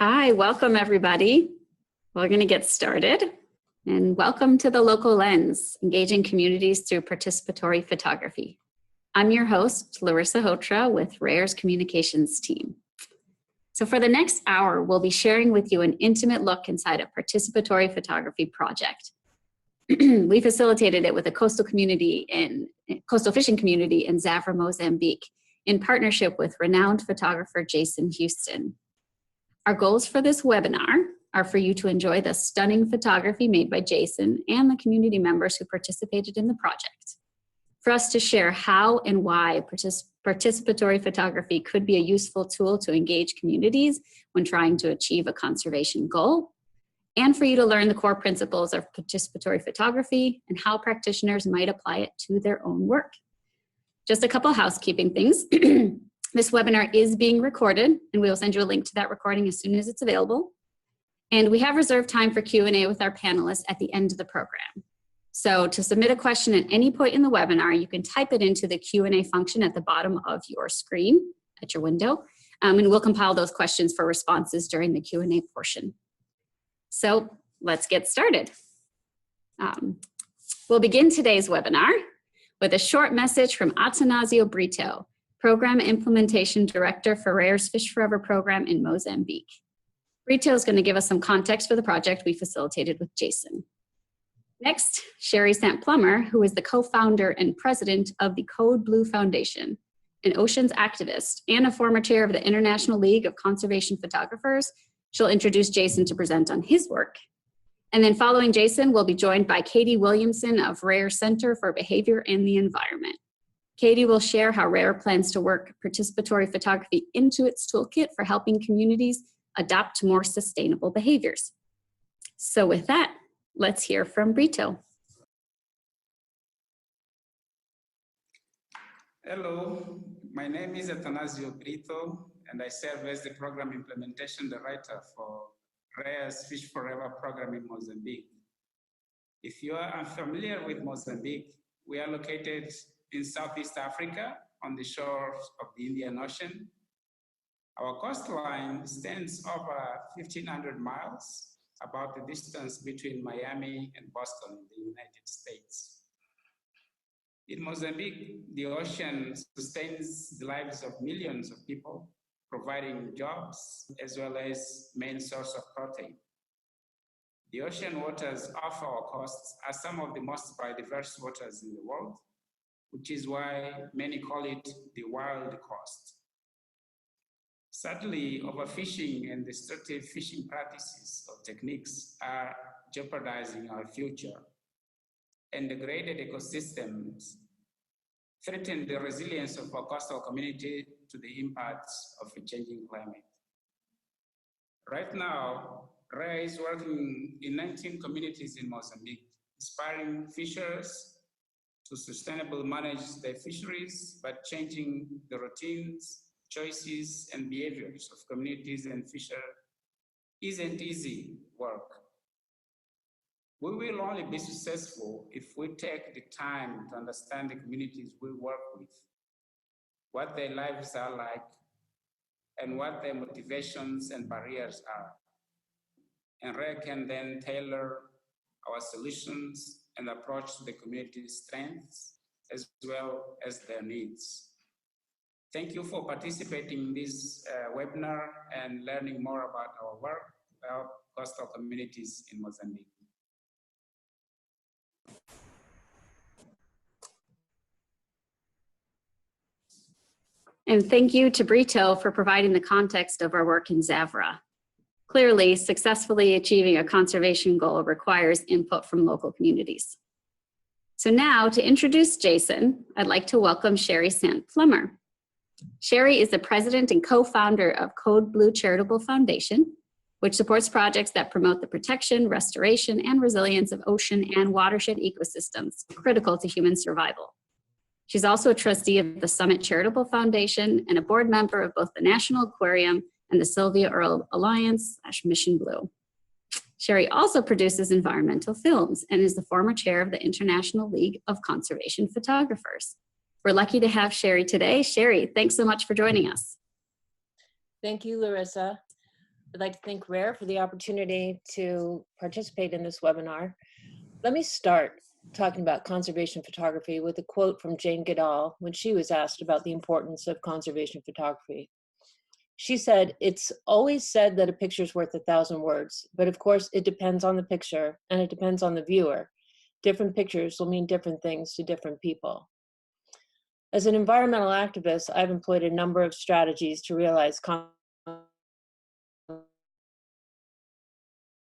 Hi, welcome everybody. We're going to get started. And welcome to the Local Lens, engaging communities through participatory photography. I'm your host, Larissa Hotra with RARE's communications team. So for the next hour, we'll be sharing with you an intimate look inside a participatory photography project. We facilitated it with a coastal fishing community in Zavora, Mozambique, in partnership with renowned photographer Jason Houston. Our goals for this webinar are for you to enjoy the stunning photography made by Jason and the community members who participated in the project. For us to share how and why participatory photography could be a useful tool to engage communities when trying to achieve a conservation goal, and for you to learn the core principles of participatory photography and how practitioners might apply it to their own work. Just a couple housekeeping things. This webinar is being recorded, and we will send you a link to that recording as soon as it's available. And we have reserved time for Q&A with our panelists at the end of the program. So to submit a question at any point in the webinar, you can type it into the Q&A function at the bottom of your screen at your window, and we'll compile those questions for responses during the Q&A portion. So let's get started. We'll begin today's webinar with a short message from Atanasio Brito, Program Implementation Director for RARE's Fish Forever program in Mozambique. Brito is going to give us some context for the project we facilitated with Jason. Next, Shari Sant Plummer, who is the co-founder and president of the Code Blue Foundation, an oceans activist and a former chair of the International League of Conservation Photographers. She'll introduce Jason to present on his work. And then following Jason, we'll be joined by Katie Williamson of RARE Center for Behavior and the Environment. Katie will share how RARE plans to work participatory photography into its toolkit for helping communities adopt more sustainable behaviors. So with that, let's hear from Brito. Hello, my name is Atanasio Brito, and I serve as the Program Implementation Director for RARE's Fish Forever program in Mozambique. If you are unfamiliar with Mozambique, we are located in Southeast Africa on the shores of the Indian Ocean. Our coastline stands over 1,500 miles, about the distance between Miami and Boston in the United States. In Mozambique, the ocean sustains the lives of millions of people, providing jobs as well as main source of protein. The ocean waters off our coasts are some of the most biodiverse waters in the world, which is why many call it the wild coast. Sadly, overfishing and destructive fishing practices or techniques are jeopardizing our future, and degraded ecosystems threaten the resilience of our coastal community to the impacts of a changing climate. Right now, RARE is working in 19 communities in Mozambique, inspiring fishers to sustainably manage their fisheries, but changing the routines, choices, and behaviors of communities and fishers isn't easy work. We will only be successful if we take the time to understand the communities we work with, what their lives are like, and what their motivations and barriers are. And RARE can then tailor our solutions and approach to the community's strengths as well as their needs. Thank you for participating in this webinar and learning more about our work to help coastal communities in Mozambique. And thank you to Brito for providing the context of our work in Zavora. Clearly, successfully achieving a conservation goal requires input from local communities. So now, to introduce Jason, I'd like to welcome Shari Sant Plummer. Shari is the president and co-founder of Code Blue Charitable Foundation, which supports projects that promote the protection, restoration, and resilience of ocean and watershed ecosystems critical to human survival. She's also a trustee of the Summit Charitable Foundation and a board member of both the National Aquarium and the Sylvia Earle Alliance / Mission Blue. Shari also produces environmental films and is the former chair of the International League of Conservation Photographers. We're lucky to have Shari today. Shari, thanks so much for joining us. Thank you, Larissa. I'd like to thank Rare for the opportunity to participate in this webinar. Let me start talking about conservation photography with a quote from Jane Goodall when she was asked about the importance of conservation photography. She said, "It's always said that a picture is worth 1,000 words, but of course it depends on the picture and it depends on the viewer. Different pictures will mean different things to different people." As an environmental activist, I've employed a number of strategies to realize for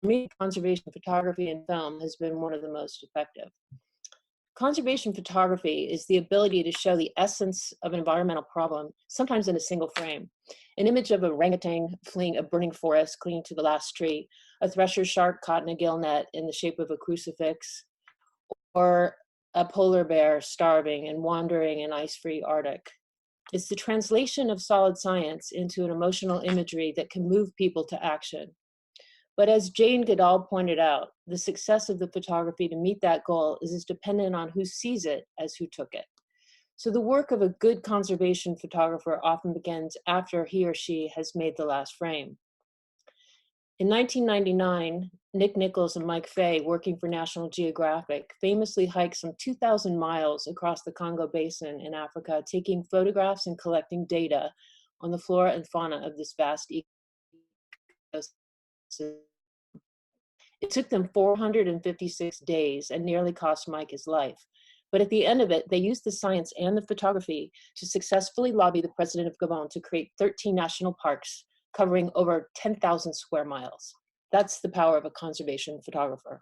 me, conservation photography and film has been one of the most effective. Conservation photography is the ability to show the essence of an environmental problem, sometimes in a single frame. An image of an orangutan fleeing a burning forest, clinging to the last tree, a thresher shark caught in a gill net in the shape of a crucifix, or a polar bear starving and wandering in ice-free Arctic. It's the translation of solid science into an emotional imagery that can move people to action. But as Jane Goodall pointed out, the success of the photography to meet that goal is as dependent on who sees it as who took it. So the work of a good conservation photographer often begins after he or she has made the last frame. In 1999, Nick Nichols and Mike Fay, working for National Geographic, famously hiked some 2,000 miles across the Congo Basin in Africa, taking photographs and collecting data on the flora and fauna of this vast ecosystem. It took them 456 days and nearly cost Mike his life. But at the end of it, they used the science and the photography to successfully lobby the president of Gabon to create 13 national parks covering over 10,000 square miles. That's the power of a conservation photographer.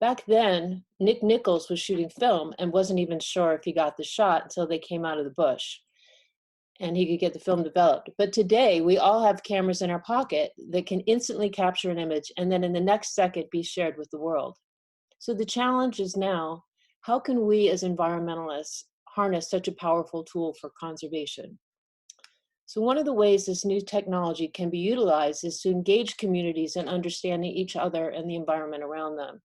Back then, Nick Nichols was shooting film and wasn't even sure if he got the shot until they came out of the bush and he could get the film developed. But today, we all have cameras in our pocket that can instantly capture an image and then in the next second be shared with the world. So the challenge is now, how can we as environmentalists harness such a powerful tool for conservation? So one of the ways this new technology can be utilized is to engage communities in understanding each other and the environment around them,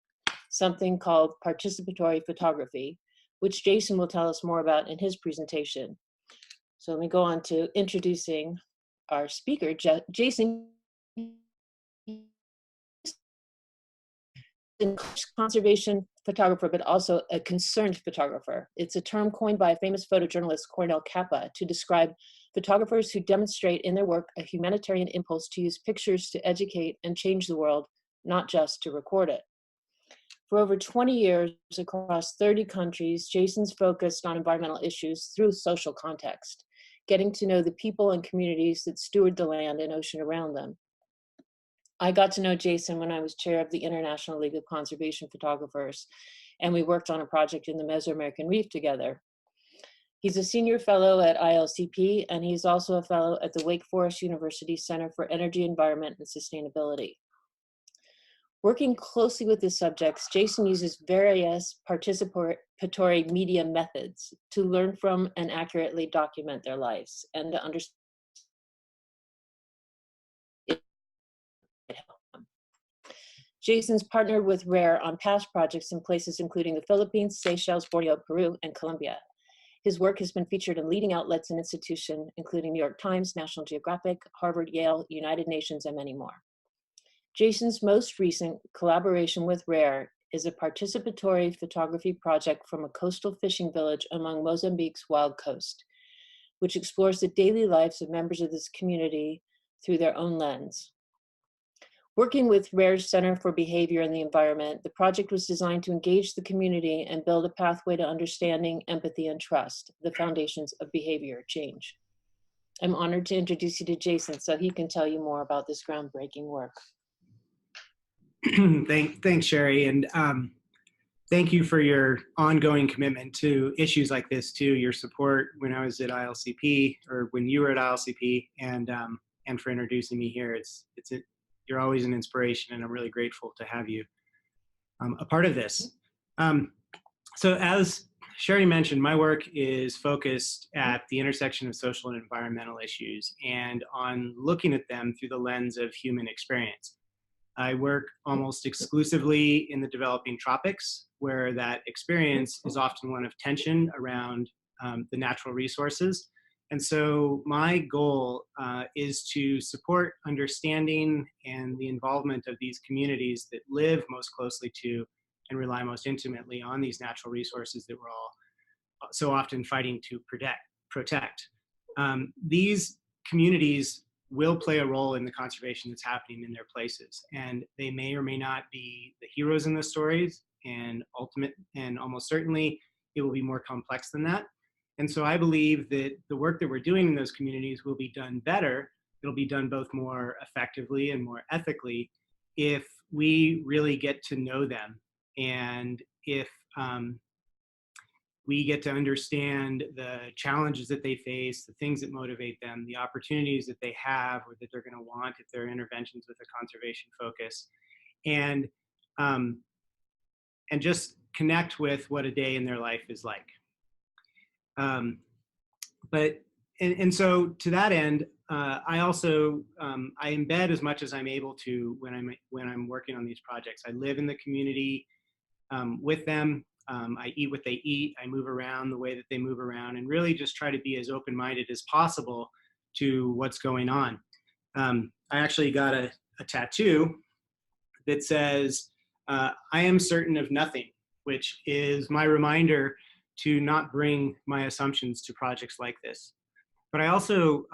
something called participatory photography, which Jason will tell us more about in his presentation. So let me go on to introducing our speaker, Jason. Conservation photographer, but also a concerned photographer. It's a term coined by a famous photojournalist, Cornel Kappa, to describe photographers who demonstrate in their work a humanitarian impulse to use pictures to educate and change the world, not just to record it. For over 20 years across 30 countries, Jason's focused on environmental issues through social context, getting to know the people and communities that steward the land and ocean around them. I got to know Jason when I was chair of the International League of Conservation Photographers, and we worked on a project in the Mesoamerican Reef together. He's a senior fellow at ILCP, and he's also a fellow at the Wake Forest University Center for Energy, Environment, and Sustainability. Working closely with his subjects, Jason uses various participatory media methods to learn from and accurately document their lives and to understand. Jason's partnered with Rare on past projects in places including the Philippines, Seychelles, Borneo, Peru, and Colombia. His work has been featured in leading outlets and institutions, including New York Times, National Geographic, Harvard, Yale, United Nations, and many more. Jason's most recent collaboration with Rare is a participatory photography project from a coastal fishing village among Mozambique's wild coast, which explores the daily lives of members of this community through their own lens. Working with Rare's Center for Behavior and the Environment, the project was designed to engage the community and build a pathway to understanding, empathy, and trust, the foundations of behavior change. I'm honored to introduce you to Jason so he can tell you more about this groundbreaking work. Thanks, Shari, and thank you for your ongoing commitment to issues like this, too, your support when I was at ILCP, or when you were at ILCP, and for introducing me here. You're always an inspiration, and I'm really grateful to have you a part of this. So as Shari mentioned, my work is focused at the intersection of social and environmental issues and on looking at them through the lens of human experience. I work almost exclusively in the developing tropics, where that experience is often one of tension around the natural resources And so my goal is to support understanding and the involvement of these communities that live most closely to and rely most intimately on these natural resources that we're all so often fighting to protect. These communities will play a role in the conservation that's happening in their places, and they may or may not be the heroes in the stories, and almost certainly it will be more complex than that. And so I believe that the work that we're doing in those communities will be done better. It'll be done both more effectively and more ethically if we really get to know them, and if we get to understand the challenges that they face, the things that motivate them, the opportunities that they have or that they're going to want if there are interventions with a conservation focus, and just connect with what a day in their life is like. So to that end, I also I embed as much as I'm able to when I'm working on these projects. I live in the community with them. I eat what they eat. I move around the way that they move around, and really just try to be as open-minded as possible to what's going on. I actually got a tattoo that says, I am certain of nothing, which is my reminder to not bring my assumptions to projects like this. But I also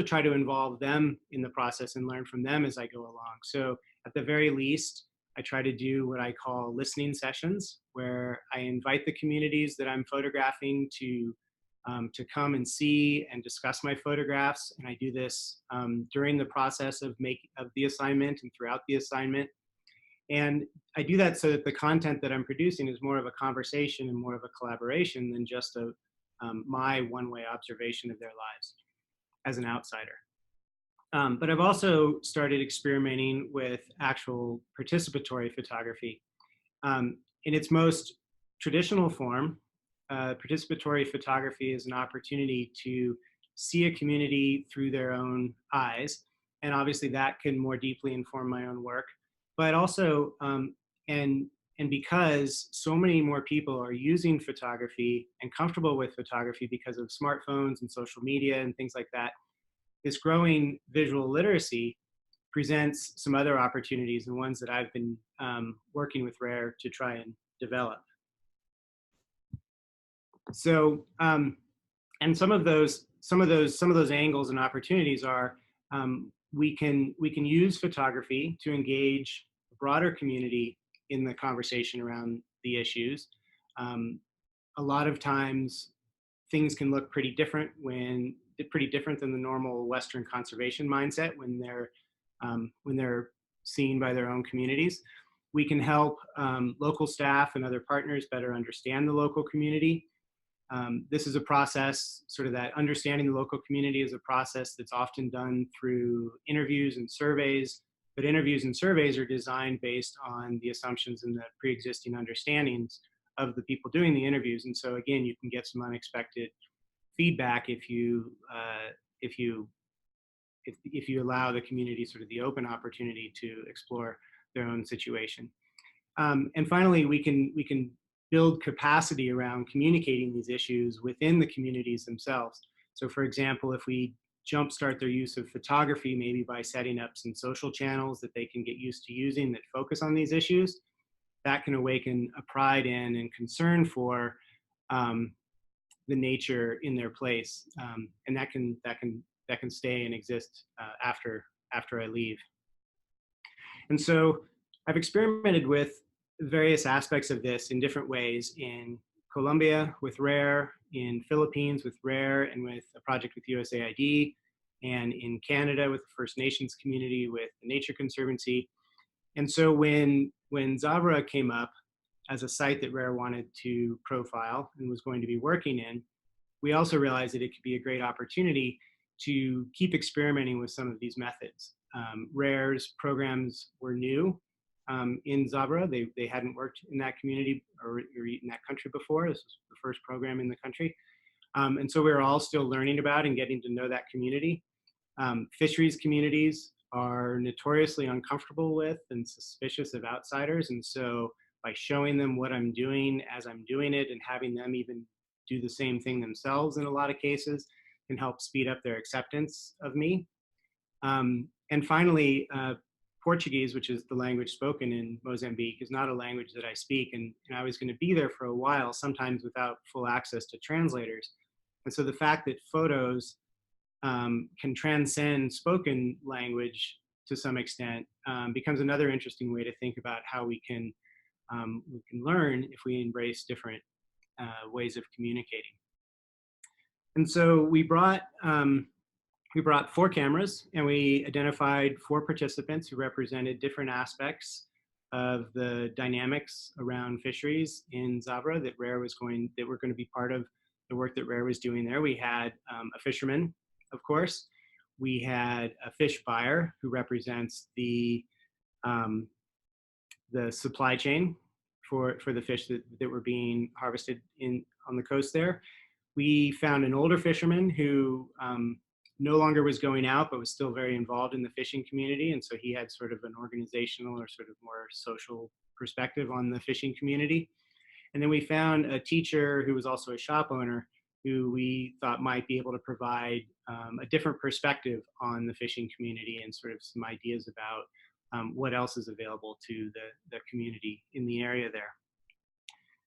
try to involve them in the process and learn from them as I go along. So at the very least, I try to do what I call listening sessions, where I invite the communities that I'm photographing to come and see and discuss my photographs. And I do this during the process of the assignment and throughout the assignment. And I do that so that the content that I'm producing is more of a conversation and more of a collaboration than just my one-way observation of their lives as an outsider. But I've also started experimenting with actual participatory photography. In its most traditional form, participatory photography is an opportunity to see a community through their own eyes. And obviously that can more deeply inform my own work. But also, and because so many more people are using photography and comfortable with photography because of smartphones and social media and things like that, this growing visual literacy presents some other opportunities, and ones that I've been working with Rare to try and develop. So, and some of those angles and opportunities are we can use photography to engage a broader community in the conversation around the issues. A lot of times, things can look pretty different than the normal Western conservation mindset when they're seen by their own communities. We can help local staff and other partners better understand the local community. This is a process, sort of that understanding the local community is a process that's often done through interviews and surveys, but interviews and surveys are designed based on the assumptions and the pre-existing understandings of the people doing the interviews. And so again, you can get some unexpected feedback if you allow the community sort of the open opportunity to explore their own situation. And finally, we can build capacity around communicating these issues within the communities themselves. So for example, if we jumpstart their use of photography, maybe by setting up some social channels that they can get used to using that focus on these issues, that can awaken a pride in and concern for the nature in their place, and that can stay and exist after I leave. And so I've experimented with various aspects of this in different ways in Colombia with Rare, in Philippines with Rare and with a project with USAID, and in Canada with the First Nations community with the Nature Conservancy. And so when Zavora came up as a site that Rare wanted to profile and was going to be working in, we also realized that it could be a great opportunity to keep experimenting with some of these methods. Rare's programs were new in Zavora. They hadn't worked in that community or in that country before. This was the first program in the country. And so we were all still learning about and getting to know that community. Fisheries communities are notoriously uncomfortable with and suspicious of outsiders. And so by showing them what I'm doing as I'm doing it and having them even do the same thing themselves in a lot of cases can help speed up their acceptance of me. And finally, Portuguese, which is the language spoken in Mozambique, is not a language that I speak, and I was going to be there for a while, sometimes without full access to translators. And so the fact that photos can transcend spoken language to some extent becomes another interesting way to think about how we can learn if we embrace different ways of communicating. And so we brought 4 cameras, and we identified 4 participants who represented different aspects of the dynamics around fisheries in Zavora that were going to be part of the work that Rare was doing there. We had a fisherman, of course. We had a fish buyer who represents the supply chain for the fish that were being harvested on the coast there. We found an older fisherman who no longer was going out, but was still very involved in the fishing community. And so he had sort of an organizational or sort of more social perspective on the fishing community. And then we found a teacher who was also a shop owner who we thought might be able to provide a different perspective on the fishing community and sort of some ideas about what else is available to the community in the area there.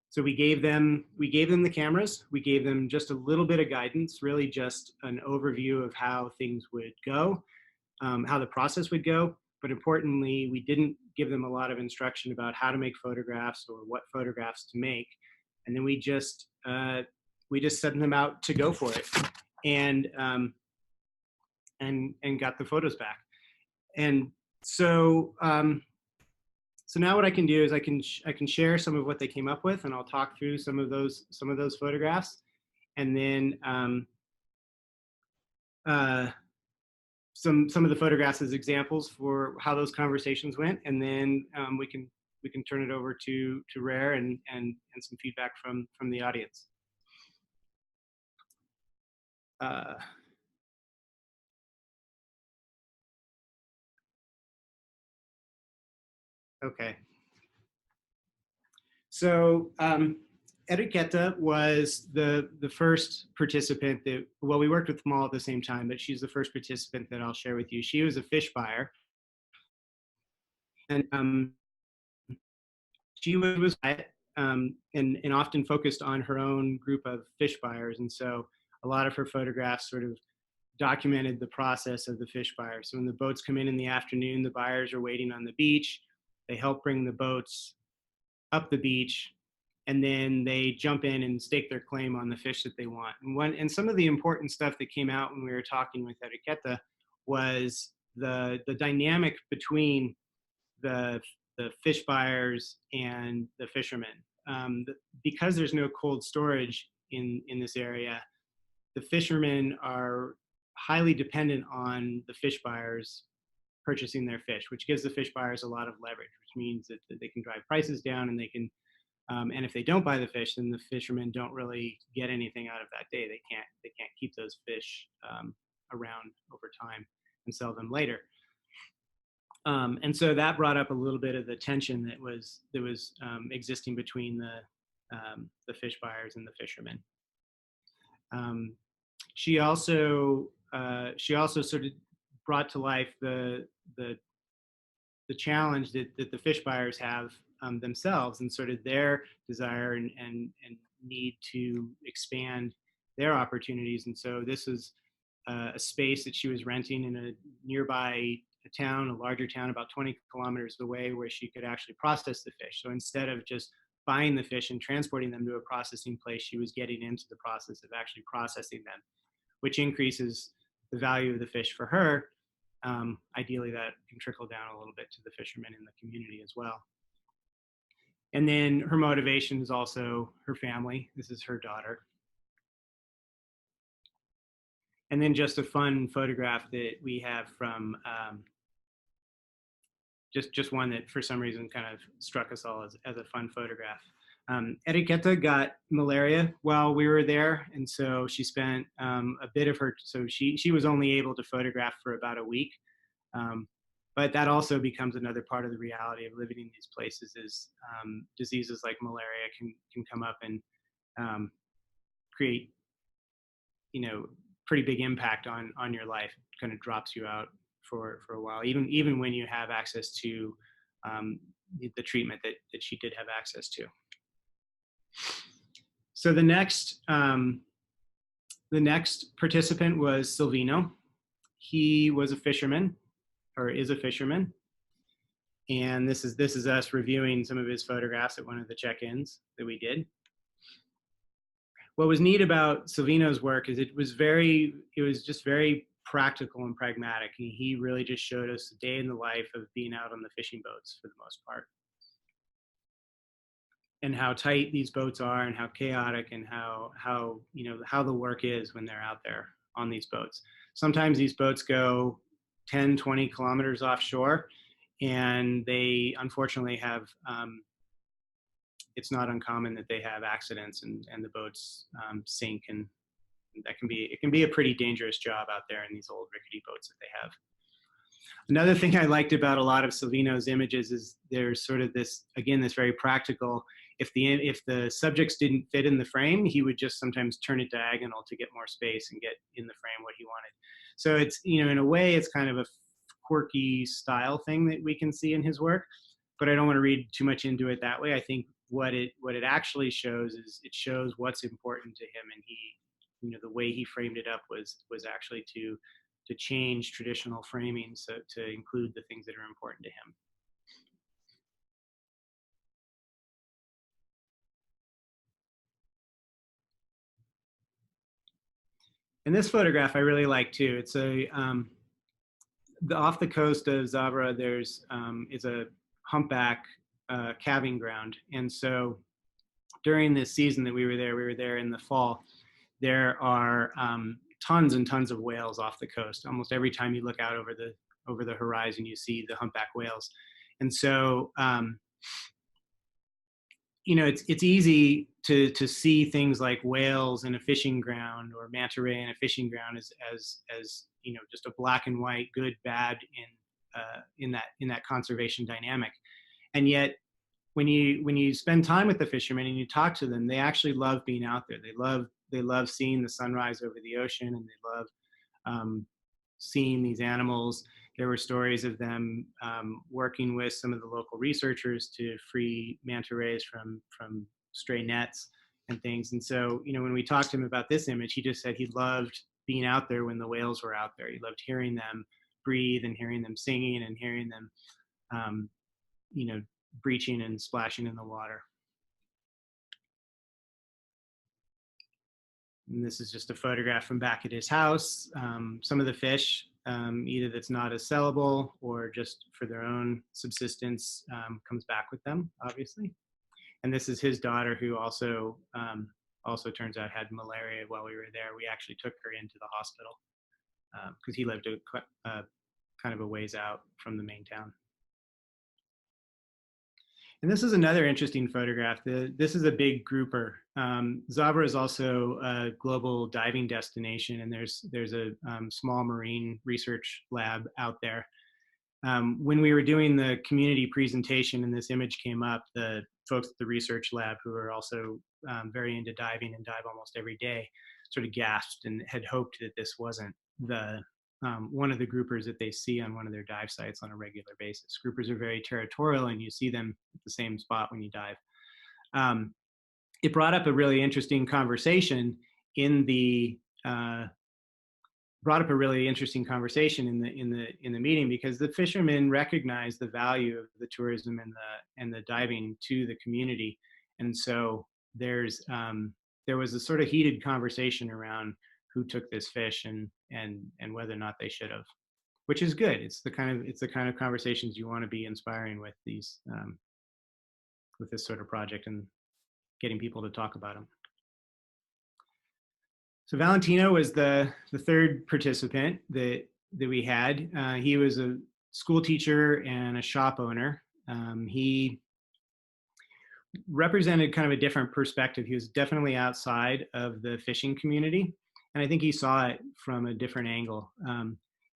So we gave them the cameras. We gave them just a little bit of guidance, really just an overview of how things would go, how the process would go. But importantly, we didn't give them a lot of instruction about how to make photographs or what photographs to make. And then we just sent them out to go for it, and got the photos back. And so. So now what I can do is I can share some of what they came up with, and I'll talk through some of those photographs, and then some of the photographs as examples for how those conversations went, and then we can turn it over to Rare and some feedback from the audience. Okay. So Etiqueta was the first participant that, well, we worked with them all at the same time, but she's the first participant that I'll share with you. She was a fish buyer. And she was and often focused on her own group of fish buyers. And so a lot of her photographs sort of documented the process of the fish buyer. So when the boats come in the afternoon, the buyers are waiting on the beach. They help bring the boats up the beach, and then they jump in and stake their claim on the fish that they want. And some of the important stuff that came out when we were talking with Etiqueta was the dynamic between the fish buyers and the fishermen. Because there's no cold storage in this area, the fishermen are highly dependent on the fish buyers purchasing their fish, which gives the fish buyers a lot of leverage, which means that they can drive prices down, and they can, and if they don't buy the fish, then the fishermen don't really get anything out of that day. They can't keep those fish around over time and sell them later. And so that brought up a little bit of the tension that was existing between the fish buyers and the fishermen. She also sort of brought to life the challenge that the fish buyers have themselves, and sort of their desire and need to expand their opportunities. And so this is a space that she was renting in a nearby town, a larger town about 20 kilometers away, where she could actually process the fish. So instead of just buying the fish and transporting them to a processing place, she was getting into the process of actually processing them, which increases the value of the fish for her. Ideally, that can trickle down a little bit to the fishermen in the community as well. And then her motivation is also her family. This is her daughter. And then just a fun photograph that we have from just one that for some reason kind of struck us all as a fun photograph. Etiqueta got malaria while we were there, and so she spent a bit of her, so she was only able to photograph for about a week. But that also becomes another part of the reality of living in these places is diseases like malaria can come up and create, pretty big impact on your life. It kind of drops you out for a while, even when you have access to the treatment that she did have access to. So the next participant was Silvino. He was a fisherman, or is a fisherman. And this is us reviewing some of his photographs at one of the check-ins that we did. What was neat about Silvino's work is it was just very practical and pragmatic. And he really just showed us a day in the life of being out on the fishing boats for the most part. And how tight these boats are and how chaotic and how the work is when they're out there on these boats. Sometimes these boats go 10, 20 kilometers offshore, and they unfortunately have, it's not uncommon that they have accidents and the boats sink, and it can be a pretty dangerous job out there in these old rickety boats that they have. Another thing I liked about a lot of Silvino's images is there's sort of this very practical, if the subjects didn't fit in the frame, he would just sometimes turn it diagonal to get more space and get in the frame what he wanted. So it's, in a way, it's kind of a quirky style thing that we can see in his work, but I don't want to read too much into it that way. I think what it actually shows is it shows what's important to him, and he, the way he framed it up was actually to change traditional framing so to include the things that are important to him. And this photograph I really like too. It's off the coast of Zavora. There's is a humpback calving ground, and so during this season that we were there in the fall. There are tons and tons of whales off the coast. Almost every time you look out over the horizon, you see the humpback whales, and so it's easy to see things like whales in a fishing ground or manta ray in a fishing ground as just a black and white, good, bad in that conservation dynamic. And yet when you spend time with the fishermen and you talk to them, they actually love being out there. They love seeing the sunrise over the ocean, and they love seeing these animals. There were stories of them working with some of the local researchers to free manta rays from stray nets and things. And so, when we talked to him about this image, he just said he loved being out there when the whales were out there. He loved hearing them breathe and hearing them singing and hearing them, breaching and splashing in the water. And this is just a photograph from back at his house. Some of the fish, either that's not as sellable or just for their own subsistence, comes back with them, obviously. And this is his daughter, who also turns out had malaria while we were there. We actually took her into the hospital because he lived kind of a ways out from the main town. And this is another interesting photograph. This is a big grouper. Zavora is also a global diving destination, and there's a small marine research lab out there. When we were doing the community presentation and this image came up, the folks at the research lab, who are also very into diving and dive almost every day, sort of gasped and had hoped that this wasn't one of the groupers that they see on one of their dive sites on a regular basis. Groupers are very territorial, and you see them at the same spot when you dive. It brought up a really interesting conversation in the meeting, because the fishermen recognized the value of the tourism and the diving to the community, and so there was a sort of heated conversation around who took this fish and whether or not they should have, which is good. It's the kind of conversations you want to be inspiring with these with this sort of project and getting people to talk about them. So Valentino was the third participant that we had. He was a school teacher and a shop owner. He represented kind of a different perspective. He was definitely outside of the fishing community, and I think he saw it from a different angle.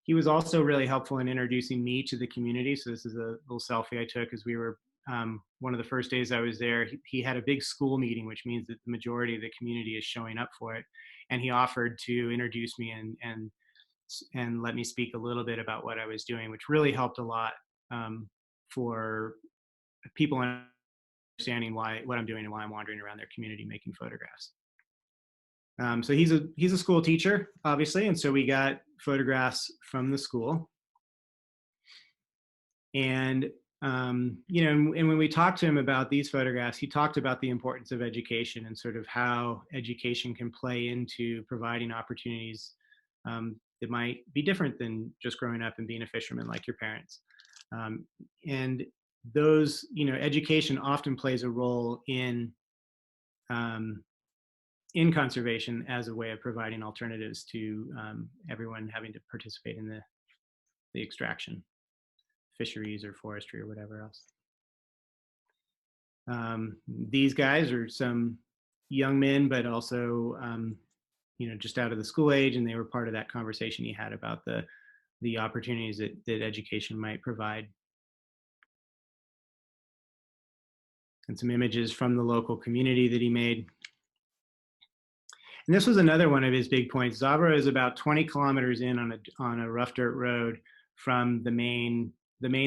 He was also really helpful in introducing me to the community. So this is a little selfie I took as we were, one of the first days I was there. He had a big school meeting, which means that the majority of the community is showing up for it. and he offered to introduce me and let me speak a little bit about what I was doing, which really helped a lot for people understanding what I'm doing and why I'm wandering around their community making photographs. So he's a school teacher, obviously, and so we got photographs from the school. And you know, and when we talked to him about these photographs, he talked about the importance of education and sort of how education can play into providing opportunities that might be different than just growing up and being a fisherman like your parents. And those, you know, education often plays a role in conservation as a way of providing alternatives to everyone having to participate in the extraction, fisheries or forestry or whatever else. These guys are some young men, but also, you know, just out of the school age, and they were part of that conversation he had about the opportunities that education might provide. And some images from the local community that he made. And this was another one of his big points. Zavora is about 20 kilometers in on a rough dirt road from the main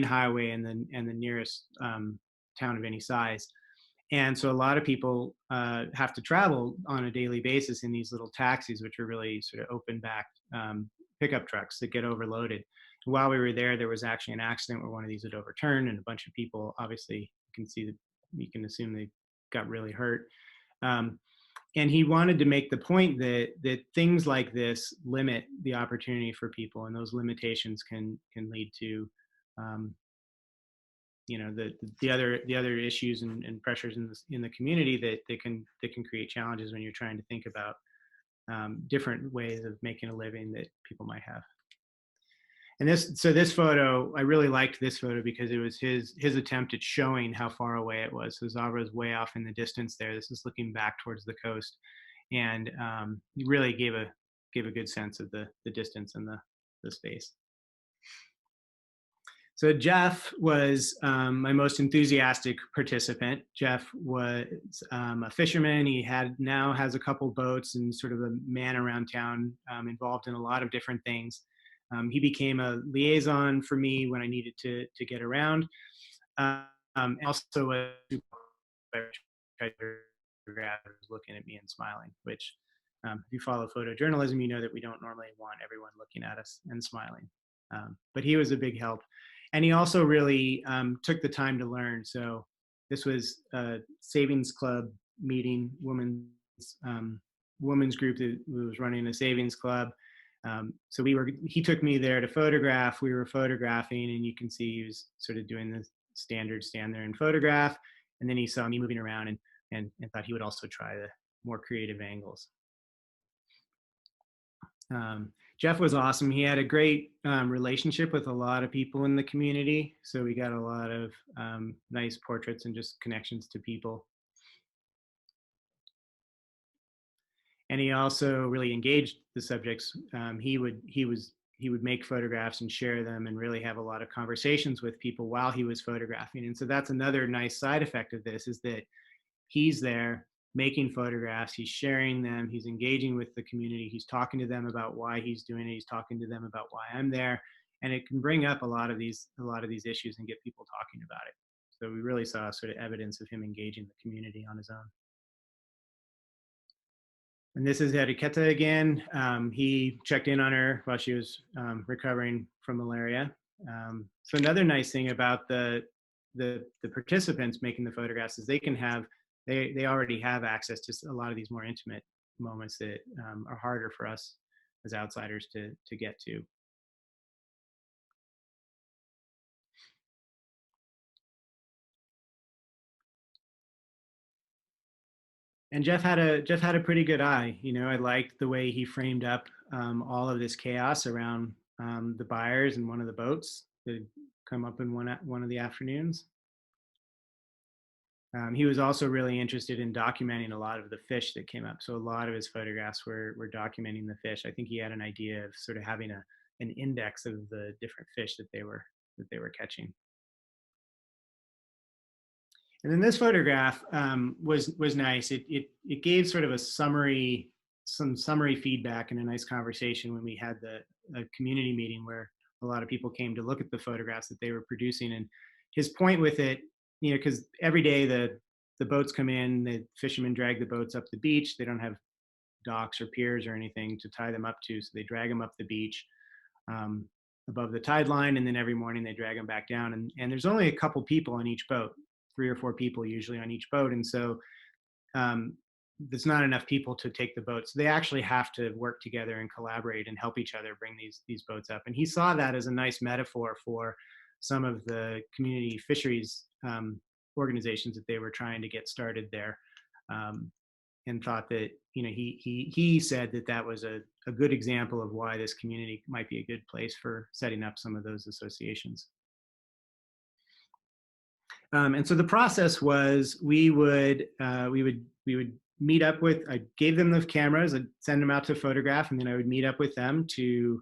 highway and the nearest town of any size. And so a lot of people have to travel on a daily basis in these little taxis, which are really sort of open backed pickup trucks that get overloaded. And while we were there, there was actually an accident where one of these had overturned, and a bunch of people, obviously, you can assume they got really hurt. And he wanted to make the point that things like this limit the opportunity for people, and those limitations can lead to, you know, the other issues and pressures in the community that can create challenges when you're trying to think about different ways of making a living that people might have. And this photo, I really liked this photo because it was his attempt at showing how far away it was. So Zavora is way off in the distance there. This is looking back towards the coast, and he really gave a good sense of the distance and the space. So Jeff was my most enthusiastic participant. Jeff was a fisherman. He now has a couple boats and sort of a man around town, involved in a lot of different things. He became a liaison for me when I needed to get around. And also a looking at me and smiling, which if you follow photojournalism, you know that we don't normally want everyone looking at us and smiling. But he was a big help. And he also really took the time to learn. So this was a Savings Club meeting, women's group that was running a savings club. So he took me there to photograph. We were photographing, and you can see he was sort of doing the standard stand there and photograph. And then he saw me moving around and thought he would also try the more creative angles. Jeff was awesome. He had a great relationship with a lot of people in the community. So we got a lot of nice portraits and just connections to people. And he also really engaged the subjects. He would make photographs and share them and really have a lot of conversations with people while he was photographing. And so that's another nice side effect of this, is that he's there making photographs, he's sharing them, he's engaging with the community, he's talking to them about why he's doing it, he's talking to them about why I'm there. And it can bring up a lot of these issues and get people talking about it. So we really saw sort of evidence of him engaging the community on his own. And this is Etiqueta again. He checked in on her while she was recovering from malaria. So another nice thing about the participants making the photographs is they already have access to a lot of these more intimate moments that are harder for us as outsiders to get to. And Jeff had a pretty good eye. You know, I liked the way he framed up all of this chaos around the buyers and one of the boats that had come up in one of the afternoons. He was also really interested in documenting a lot of the fish that came up. So a lot of his photographs were documenting the fish. I think he had an idea of sort of having an index of the different fish that they were catching. And then this photograph was nice. It gave sort of a summary some summary feedback and a nice conversation when we had a community meeting where a lot of people came to look at the photographs that they were producing. And his point with it, you know, because every day the boats come in, the fishermen drag the boats up the beach. They don't have docks or piers or anything to tie them up to, so they drag them up the beach above the tide line, and then every morning they drag them back down. And there's only a couple people on each boat, 3 or 4 people usually on each boat, and so there's not enough people to take the boat. So they actually have to work together and collaborate and help each other bring these boats up. And he saw that as a nice metaphor for some of the community fisheries organizations that they were trying to get started there, and thought that, you know, he said that was a good example of why this community might be a good place for setting up some of those associations. And so the process was we would meet up with, I gave them the cameras, I'd send them out to photograph, and then I would meet up with them to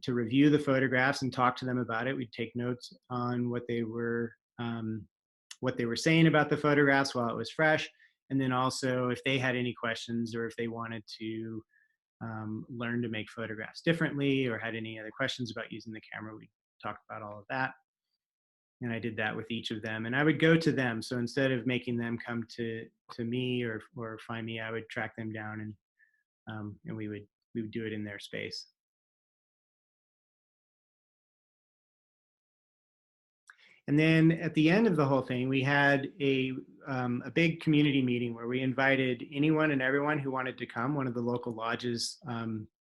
review the photographs and talk to them about it. We'd take notes on what they were saying about the photographs while it was fresh. And then also if they had any questions or if they wanted to learn to make photographs differently or had any other questions about using the camera, we'd talk about all of that. And I did that with each of them, and I would go to them. So instead of making them come to me or find me, I would track them down, and we would do it in their space. And then at the end of the whole thing, we had a big community meeting where we invited anyone and everyone who wanted to come. One of the local lodges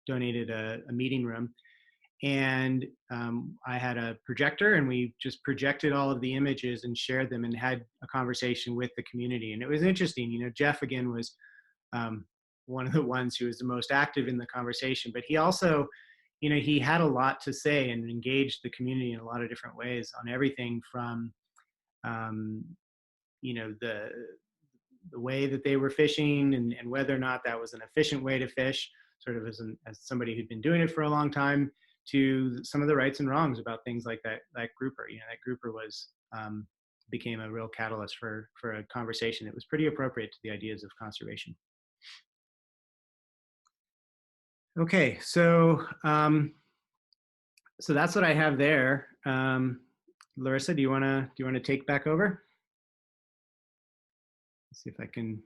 donated a meeting room. And I had a projector, and we just projected all of the images and shared them and had a conversation with the community. And it was interesting. You know, Jeff, again, was one of the ones who was the most active in the conversation, but he also, you know, he had a lot to say and engaged the community in a lot of different ways on everything from, you know, the way that they were fishing and whether or not that was an efficient way to fish, sort of as somebody who'd been doing it for a long time, to some of the rights and wrongs about things like that grouper. You know, that grouper was became a real catalyst for a conversation that was pretty appropriate to the ideas of conservation. Okay, so so that's what I have there. Larissa, do you want to take back over? Let's see if I can.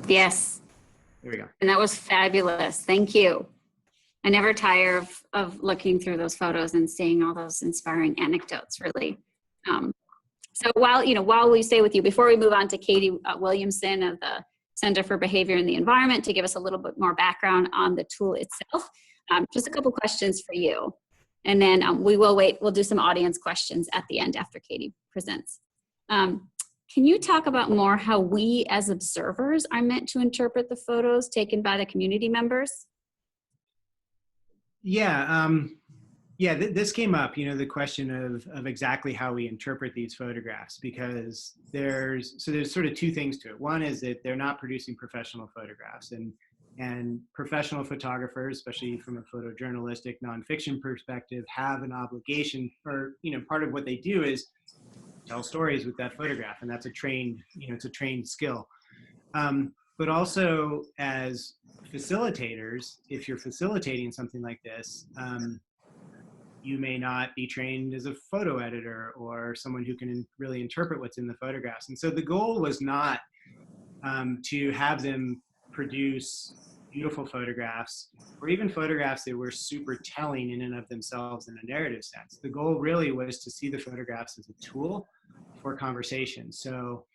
Yes. There we go. And that was fabulous. Thank you. I never tire of looking through those photos and seeing all those inspiring anecdotes, really. So while we stay with you, before we move on to Katie Williamson of the Center for Behavior and the Environment to give us a little bit more background on the tool itself, just a couple questions for you. And then we'll do some audience questions at the end after Katie presents. Can you talk about more how we as observers are meant to interpret the photos taken by the community members? Yeah, this came up, you know, the question of exactly how we interpret these photographs, because there's sort of two things to it. One is that they're not producing professional photographs, and professional photographers, especially from a photojournalistic nonfiction perspective, have an obligation, or, you know, part of what they do is tell stories with that photograph, and that's a trained, you know, it's a trained skill. But also as facilitators, if you're facilitating something like this, you may not be trained as a photo editor or someone who can really interpret what's in the photographs. And so the goal was not to have them produce beautiful photographs or even photographs that were super telling in and of themselves in a narrative sense. The goal really was to see the photographs as a tool for conversation. So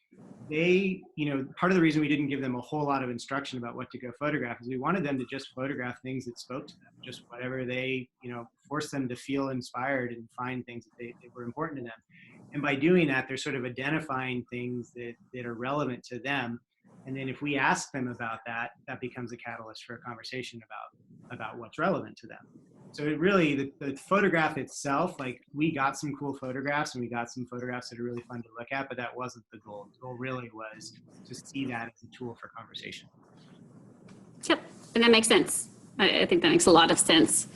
they, you know, part of the reason we didn't give them a whole lot of instruction about what to go photograph is we wanted them to just photograph things that spoke to them, just whatever they, you know, force them to feel inspired and find things that were important to them. And by doing that, they're sort of identifying things that are relevant to them. And then if we ask them about that, that becomes a catalyst for a conversation about what's relevant to them. So it really, the photograph itself, like, we got some cool photographs and we got some photographs that are really fun to look at, but that wasn't the goal. The goal really was to see that as a tool for conversation. Yep, and that makes sense. I think that makes a lot of sense.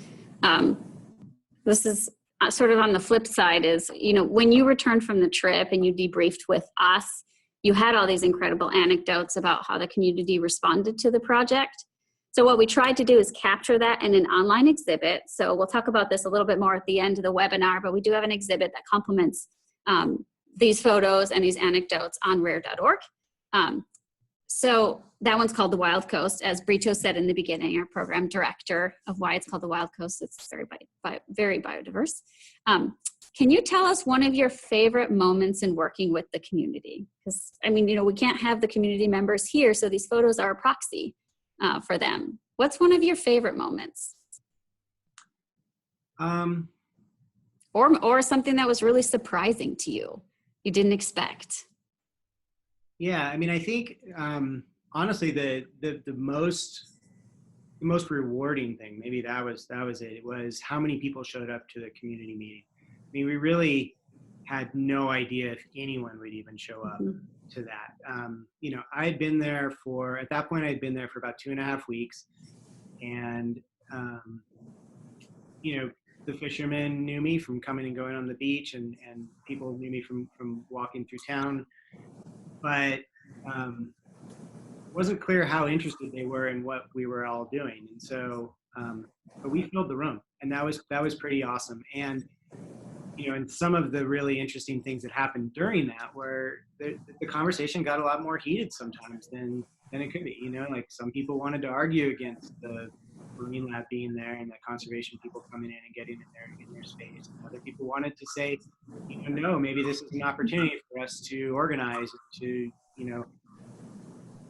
This is sort of on the flip side is, you know, when you returned from the trip and you debriefed with us, you had all these incredible anecdotes about how the community responded to the project. So what we tried to do is capture that in an online exhibit. So we'll talk about this a little bit more at the end of the webinar, but we do have an exhibit that complements these photos and these anecdotes on rare.org. So that one's called The Wild Coast. As Brito said in the beginning, our program director of why it's called The Wild Coast, it's very biodiverse. Can you tell us one of your favorite moments in working with the community? Because, I mean, you know, we can't have the community members here, so these photos are a proxy for them. What's one of your favorite moments? Or something that was really surprising to you, you didn't expect? Yeah, I mean, I think honestly, the most rewarding thing, maybe that was it, was how many people showed up to the community meeting. I mean, we really had no idea if anyone would even show up to that. You know, at that point, I'd been there for about 2.5 weeks, and you know, the fishermen knew me from coming and going on the beach, and people knew me from walking through town. But it wasn't clear how interested they were in what we were all doing. And so, but we filled the room, and that was pretty awesome. And, you know, and some of the really interesting things that happened during that were the conversation got a lot more heated sometimes than it could be. You know, like some people wanted to argue against the Marine Lab being there and the conservation people coming in and getting in their space. And other people wanted to say, you know, no, maybe this is an opportunity for us to organize, to, you know,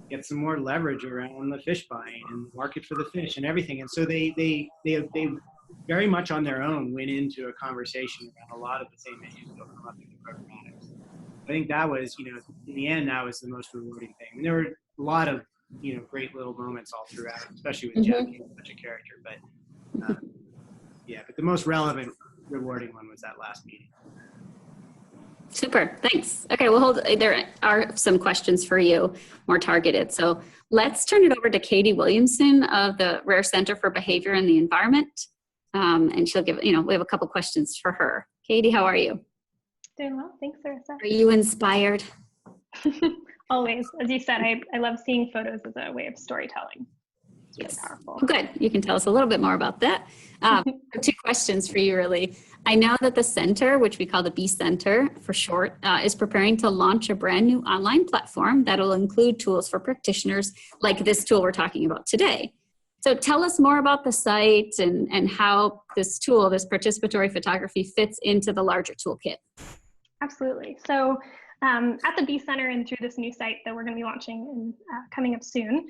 get some more leverage around the fish buying and the market for the fish and everything. And so they very much on their own went into a conversation around a lot of the same issues that come up in the programmatics. I think that was, you know, in the end, that was the most rewarding thing. And there were a lot of, you know, great little moments all throughout, especially with Jeff, he's such a character. But yeah, but the most relevant, rewarding one was that last meeting. Super, thanks. Okay, well, there are some questions for you, more targeted. So let's turn it over to Katie Williamson of the Rare Center for Behavior and the Environment. And she'll give, you know, we have a couple questions for her. Katie, how are you? Doing well, thanks, Larissa. Are you inspired? Always. As you said, I love seeing photos as a way of storytelling. It's really powerful. Oh, good. You can tell us a little bit more about that. 2 questions for you, really. I know that the center, which we call the B Center for short, is preparing to launch a brand new online platform that will include tools for practitioners like this tool we're talking about today. So tell us more about the site and how this tool, this participatory photography, fits into the larger toolkit. Absolutely. So at the B Center and through this new site that we're going to be launching and coming up soon,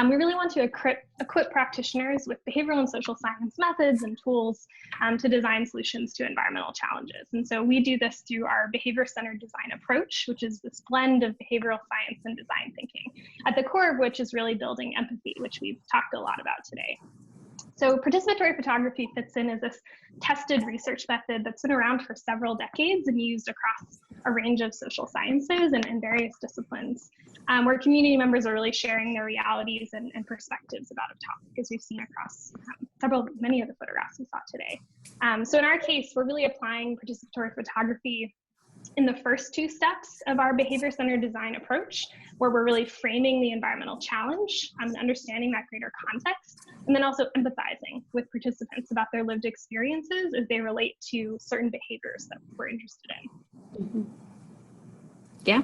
we really want to equip practitioners with behavioral and social science methods and tools to design solutions to environmental challenges. And so we do this through our behavior-centered design approach, which is this blend of behavioral science and design thinking, at the core of which is really building empathy, which we've talked a lot about today. So participatory photography fits in as this tested research method that's been around for several decades and used across a range of social sciences and various disciplines, where community members are really sharing their realities and perspectives about a topic, as we've seen across many of the photographs we saw today. So in our case, we're really applying participatory photography in the first 2 steps of our behavior-centered design approach, where we're really framing the environmental challenge and understanding that greater context, and then also empathizing with participants about their lived experiences as they relate to certain behaviors that we're interested in. Yeah,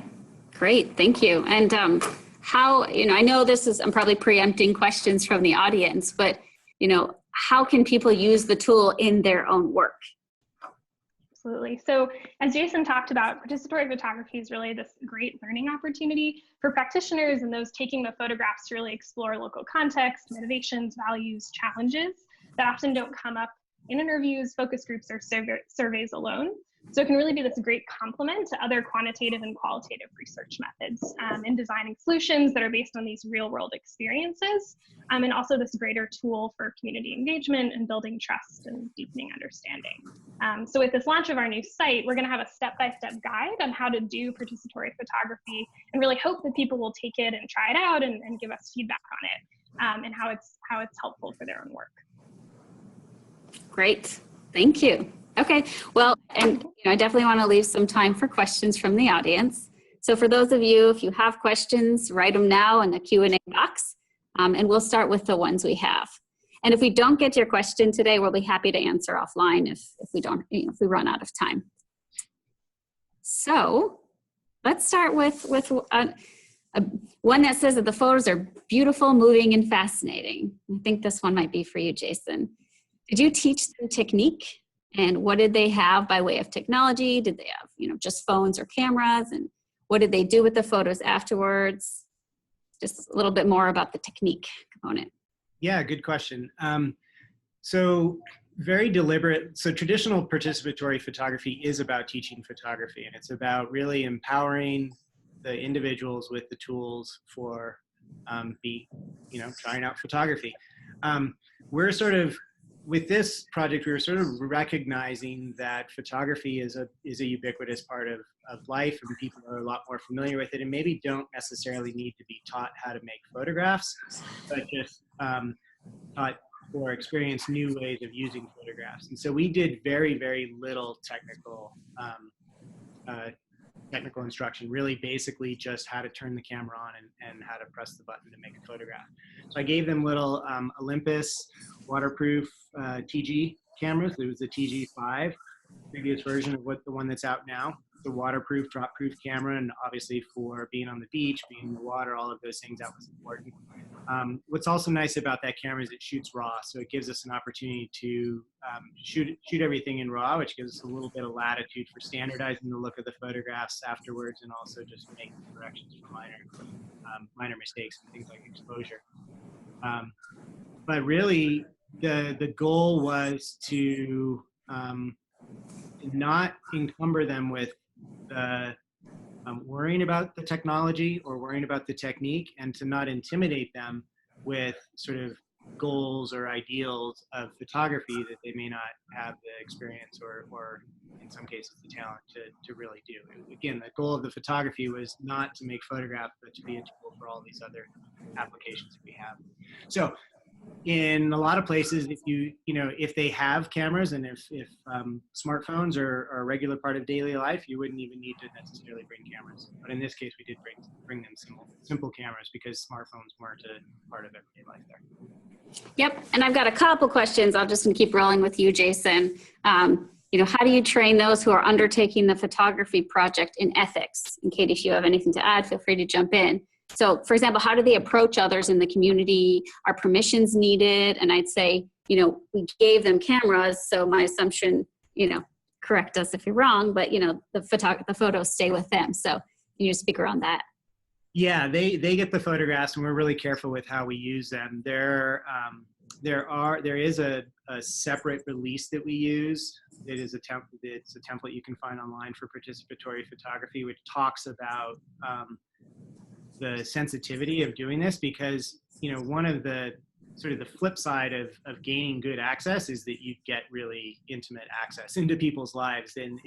great, thank you. And how, you know, I know this is, I'm probably preempting questions from the audience, but, you know, how can people use the tool in their own work? Absolutely. So as Jason talked about, participatory photography is really this great learning opportunity for practitioners and those taking the photographs to really explore local context, motivations, values, challenges that often don't come up in interviews, focus groups, or surveys alone. So it can really be this great complement to other quantitative and qualitative research methods in designing solutions that are based on these real world experiences, and also this greater tool for community engagement and building trust and deepening understanding. So with this launch of our new site, we're gonna have a step-by-step guide on how to do participatory photography and really hope that people will take it and try it out and give us feedback on it and how it's helpful for their own work. Great, thank you. Okay, well, and you know, I definitely want to leave some time for questions from the audience. So for those of you, if you have questions, write them now in the Q&A box, and we'll start with the ones we have. And if we don't get to your question today, we'll be happy to answer offline if we don't, if we run out of time. So let's start with one that says that the photos are beautiful, moving, and fascinating. I think this one might be for you, Jason. Did you teach them technique? And what did they have by way of technology? Did they have, just phones or cameras? And what did they do with the photos afterwards? Just a little bit more about the technique component. Yeah, good question. So very deliberate. So traditional participatory photography is about teaching photography, and it's about really empowering the individuals with the tools for trying out photography. We're sort of, with this project, we were sort of recognizing that photography is a ubiquitous part of life, and people are a lot more familiar with it, and maybe don't necessarily need to be taught how to make photographs, but just taught or experience new ways of using photographs. And so we did very, very little technical instruction, really basically just how to turn the camera on and how to press the button to make a photograph. So I gave them little Olympus waterproof TG cameras. It was the TG5, previous version of the one that's out now. The waterproof, drop-proof camera, and obviously for being on the beach, being in the water, all of those things, that was important. What's also nice about that camera is it shoots RAW, so it gives us an opportunity to shoot everything in RAW, which gives us a little bit of latitude for standardizing the look of the photographs afterwards, and also just making corrections for minor mistakes and things like exposure. But really, the goal was to not encumber them with worrying about the technology or worrying about the technique, and to not intimidate them with sort of goals or ideals of photography that they may not have the experience or in some cases the talent to really do. Again, the goal of the photography was not to make photographs, but to be a tool for all these other applications that we have. So in a lot of places, if they have cameras, and if smartphones are a regular part of daily life, you wouldn't even need to necessarily bring cameras. But in this case, we did bring them simple cameras because smartphones weren't a part of everyday life there. Yep, and I've got a couple questions. I'll just keep rolling with you, Jason. How do you train those who are undertaking the photography project in ethics? And Katie, if you have anything to add, feel free to jump in. So, for example, how do they approach others in the community? Are permissions needed? And I'd say, we gave them cameras, so my assumption, correct us if you're wrong, but, the photos stay with them. So can you speak around that? Yeah, they get the photographs, and we're really careful with how we use them. There is a separate release that we use. It's a template you can find online for participatory photography, which talks about the sensitivity of doing this, because one of the sort of the flip side of gaining good access is that you get really intimate access into people's lives, and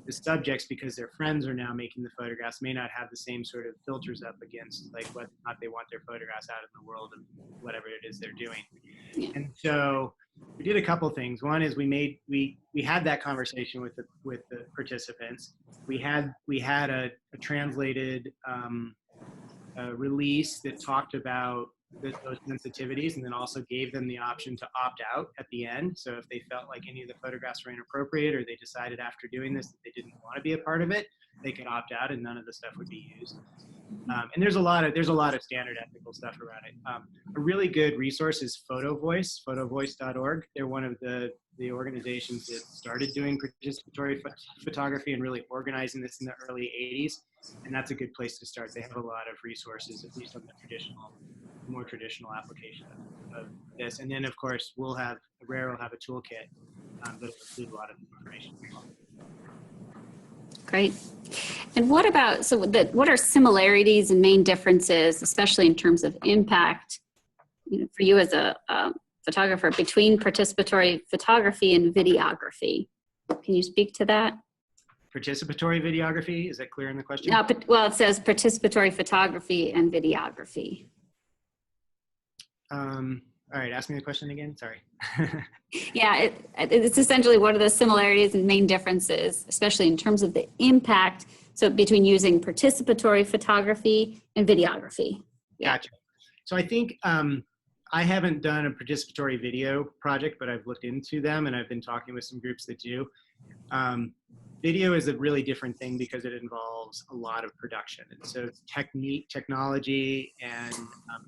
the subjects, because their friends are now making the photographs, may not have the same sort of filters up against like whether or not they want their photographs out in the world and whatever it is they're doing. And so we did a couple things. One is we had that conversation with the participants. We had a translated release that talked about those sensitivities, and then also gave them the option to opt out at the end. So if they felt like any of the photographs were inappropriate, or they decided after doing this that they didn't want to be a part of it, they could opt out and none of the stuff would be used. And there's a lot of standard ethical stuff around it. A really good resource is photovoice.org. They're one of the organizations that started doing participatory photography and really organizing this in the early 80s. And that's a good place to start. They have a lot of resources, at least on the more traditional application of this. And then, of course, Rare will have a toolkit that will include a lot of information as well. Great. And what about, what are similarities and main differences, especially in terms of impact, for you as a photographer, between participatory photography and videography? Can you speak to that? Participatory videography, is that clear in the question? Well, it says participatory photography and videography. all right, ask me the question again. Sorry. Yeah, it's essentially what are the similarities and main differences, especially in terms of the impact, so between using participatory photography and videography. Yeah. Gotcha. So I think I haven't done a participatory video project, but I've looked into them and I've been talking with some groups that do. Video is a really different thing because it involves a lot of production. And so technology and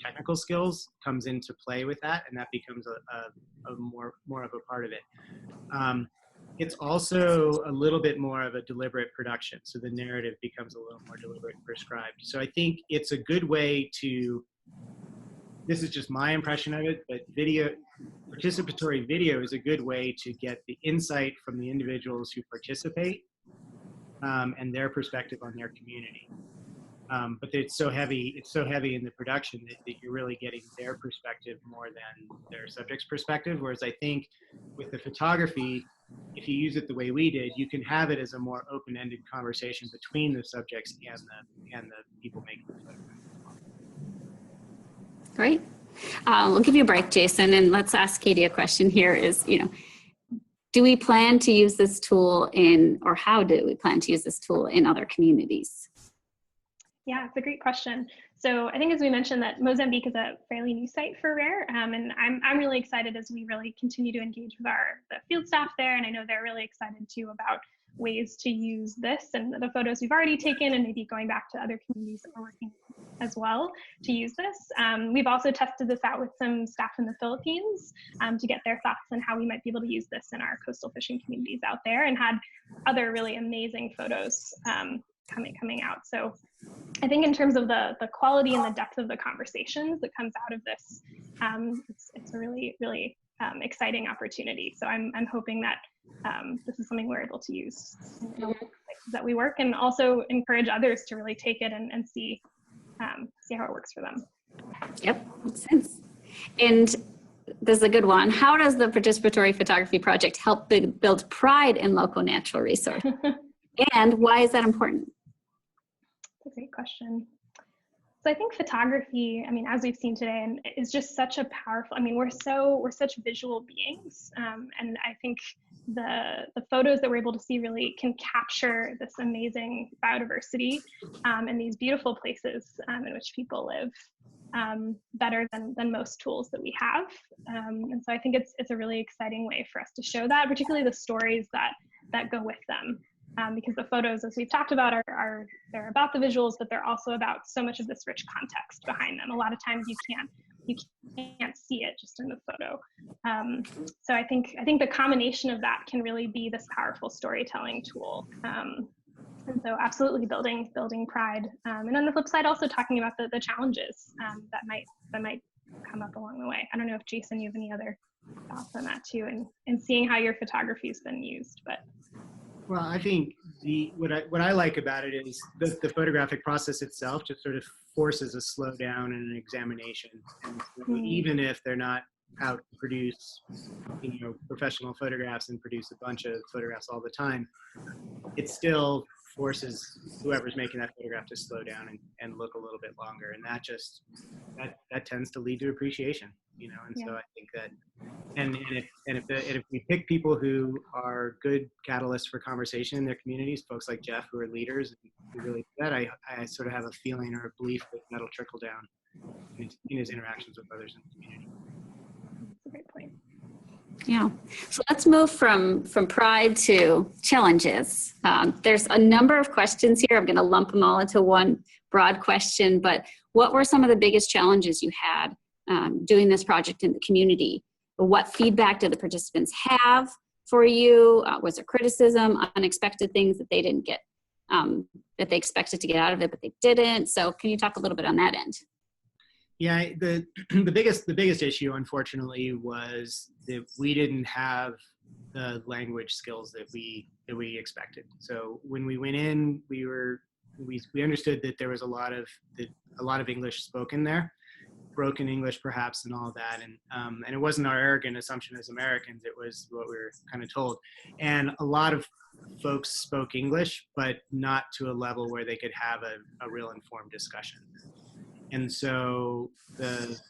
technical skills comes into play with that, and that becomes a more of a part of it. It's also a little bit more of a deliberate production. So the narrative becomes a little more deliberate and prescribed. So I think it's a good way to, this is just my impression of it, but participatory video is a good way to get the insight from the individuals who participate and their perspective on their community. But it's so heavy in the production that you're really getting their perspective more than their subject's perspective. Whereas I think with the photography, if you use it the way we did, you can have it as a more open-ended conversation between the subjects and the people making the photograph. Great. We'll give you a break, Jason, and let's ask Katie a question here is, do we plan to use this tool or how do we plan to use this tool in other communities? Yeah, it's a great question. So I think as we mentioned that Mozambique is a fairly new site for RARE, and I'm really excited as we really continue to engage with the field staff there, and I know they're really excited too about ways to use this and the photos we've already taken and maybe going back to other communities that we're working with as well to use this. We've also tested this out with some staff in the Philippines to get their thoughts on how we might be able to use this in our coastal fishing communities out there, and had other really amazing photos coming out. So I think in terms of the quality and the depth of the conversations that comes out of this, it's a really, really exciting opportunity. So I'm hoping that this is something we're able to use in the places that we work, and also encourage others to really take it and see how it works for them. Yep, makes sense. And this is a good one. How does the Participatory Photography Project help build pride in local natural resources? And why is that important? That's a great question. So I think photography, as we've seen today, and is just such a powerful, we're such visual beings. And I think the photos that we're able to see really can capture this amazing biodiversity and these beautiful places in which people live better than most tools that we have. And so I think it's a really exciting way for us to show that, particularly the stories that go with them. Because the photos, as we've talked about, they're about the visuals, but they're also about so much of this rich context behind them. A lot of times you can't see it just in the photo. So I think the combination of that can really be this powerful storytelling tool. And so absolutely building pride. And on the flip side, also talking about the challenges that might come up along the way. I don't know if Jason, you have any other thoughts on that too, and seeing how your photography has been used, but. Well, I think what I like about it is the photographic process itself just sort of forces a slowdown and an examination. And so even if they're not out to produce, professional photographs and produce a bunch of photographs all the time, it still forces whoever's making that photograph to slow down and look a little bit longer. And that tends to lead to appreciation, and so I think that, and if we pick people who are good catalysts for conversation in their communities, folks like Jeff who are leaders who really do that, I sort of have a feeling or a belief that that'll trickle down in his interactions with others in the community. That's a great point. Yeah, so let's move from pride to challenges. There's a number of questions here. I'm going to lump them all into one broad question, but what were some of the biggest challenges you had doing this project in the community? What feedback did the participants have for you? Was there criticism, unexpected things that they didn't get, that they expected to get out of it, but they didn't? So can you talk a little bit on that end? Yeah, the biggest issue, unfortunately, was that we didn't have the language skills that we expected. So when we went in, we understood that there was a lot of English spoken there, broken English perhaps, and all of that, and it wasn't our arrogant assumption as Americans. It was what we were kind of told, and a lot of folks spoke English, but not to a level where they could have a real informed discussion. And so the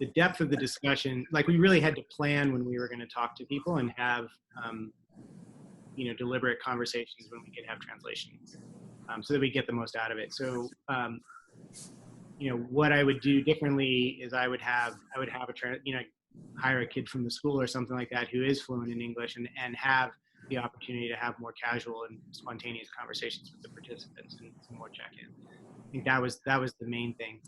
the depth of the discussion, like we really had to plan when we were going to talk to people and have, you know, deliberate conversations when we could have translation, so that we get the most out of it. So, you know, what I would do differently is I would have you know, hire a kid from the school or something like that who is fluent in English, and have the opportunity to have more casual and spontaneous conversations with the participants and some more check-in. I think that was the main thing.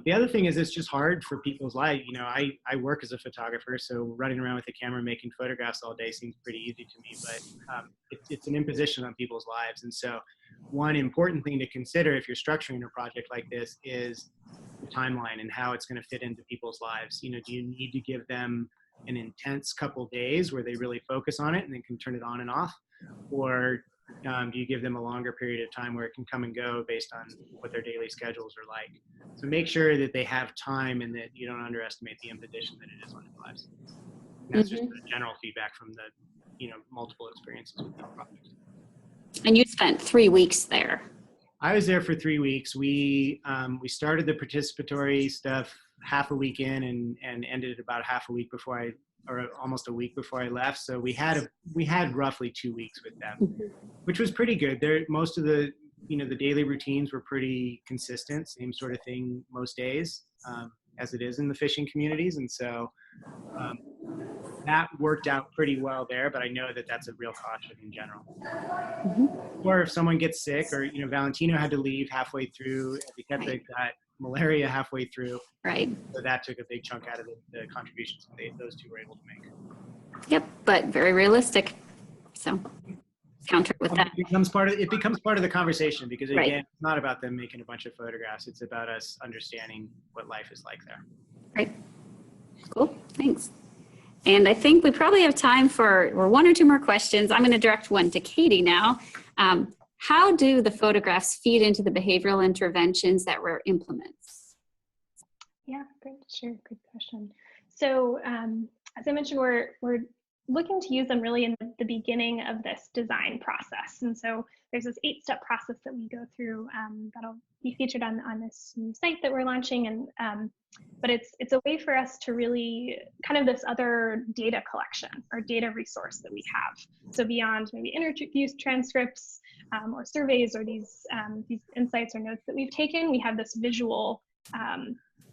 The other thing is it's just hard for people's life. You know, I work as a photographer, so running around with a camera making photographs all day seems pretty easy to me, but it's an imposition on people's lives. And so one important thing to consider if you're structuring a project like this is the timeline and how it's going to fit into people's lives. You know, do you need to give them an intense couple days where they really focus on it and then can turn it on and off? Or do you give them a longer period of time where it can come and go based on what their daily schedules are like? So make sure that they have time and that you don't underestimate the imposition that it is on their lives. And that's just the general feedback from the, you know, multiple experiences with the project. And you spent 3 weeks there. I was there for 3 weeks. We started the participatory stuff half a week in and ended about half a week before or almost a week before I left. So we had roughly 2 weeks with them, which was pretty good. Most of the, you know, the daily routines were pretty consistent, same sort of thing most days, as it is in the fishing communities. And so that worked out pretty well there, but I know that that's a real caution in general. Or if someone gets sick, or, you know, Valentino had to leave halfway through, Etiqueta got malaria halfway through. Right. So that took a big chunk out of the contributions those two were able to make. Yep, but very realistic. So counter with that. It becomes part of the conversation, because again, it's not about them making a bunch of photographs. It's about us understanding what life is like there. Right. Cool. Thanks. And I think we probably have time for one or two more questions. I'm going to direct one to Katie now. How do the photographs feed into the behavioral interventions that were implemented? Yeah, great. Sure. Good question. So as I mentioned, we're looking to use them really in the beginning of this design process. And so there's this 8-step process that we go through that'll be featured on this new site that we're launching. And but it's a way for us to really kind of this other data collection or data resource that we have. So beyond maybe interview transcripts or surveys or these insights or notes that we've taken, we have this visual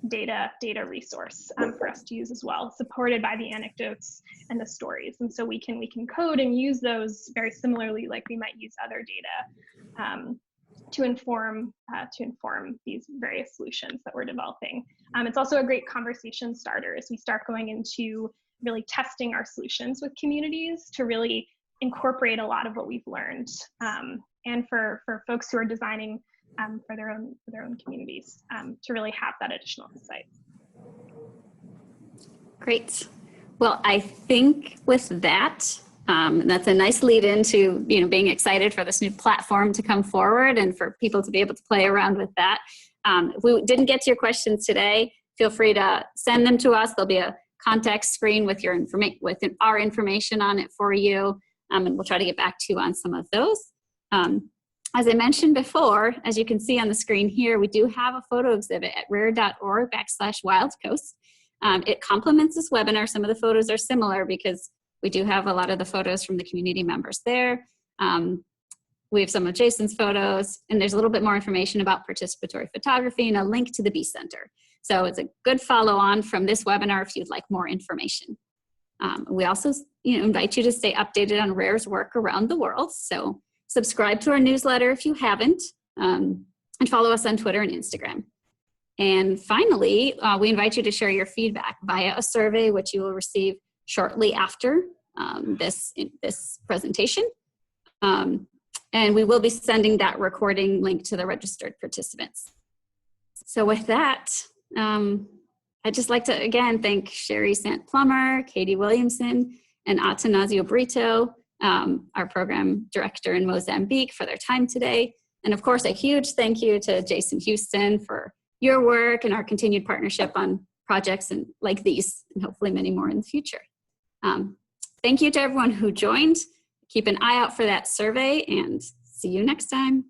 data resource for us to use as well, supported by the anecdotes and the stories. And so we can code and use those very similarly like we might use other data to inform these various solutions that we're developing. It's also a great conversation starter as we start going into really testing our solutions with communities to really incorporate a lot of what we've learned, and for folks who are designing for their own communities, to really have that additional insight. Great. Well, I think with that, that's a nice lead into, you know, being excited for this new platform to come forward and for people to be able to play around with that. If we didn't get to your questions today, feel free to send them to us. There'll be a contact screen with our information on it for you, and we'll try to get back to you on some of those. As I mentioned before, as you can see on the screen here, we do have a photo exhibit at rare.org/wildcoast. It complements this webinar. Some of the photos are similar because we do have a lot of the photos from the community members there. We have some of Jason's photos, and there's a little bit more information about participatory photography and a link to the Bee Center. So it's a good follow on from this webinar if you'd like more information. We also invite you to stay updated on RARE's work around the world. So subscribe to our newsletter if you haven't, and follow us on Twitter and Instagram. And finally, we invite you to share your feedback via a survey, which you will receive shortly after this presentation. And we will be sending that recording link to the registered participants. So with that, I'd just like to again thank Shari, Sant, Plummer, Katie Williamson, and Atanasio Brito, our program director in Mozambique, for their time today. And of course, a huge thank you to Jason Houston for your work and our continued partnership on projects like these, and hopefully many more in the future. Thank you to everyone who joined. Keep an eye out for that survey, and see you next time.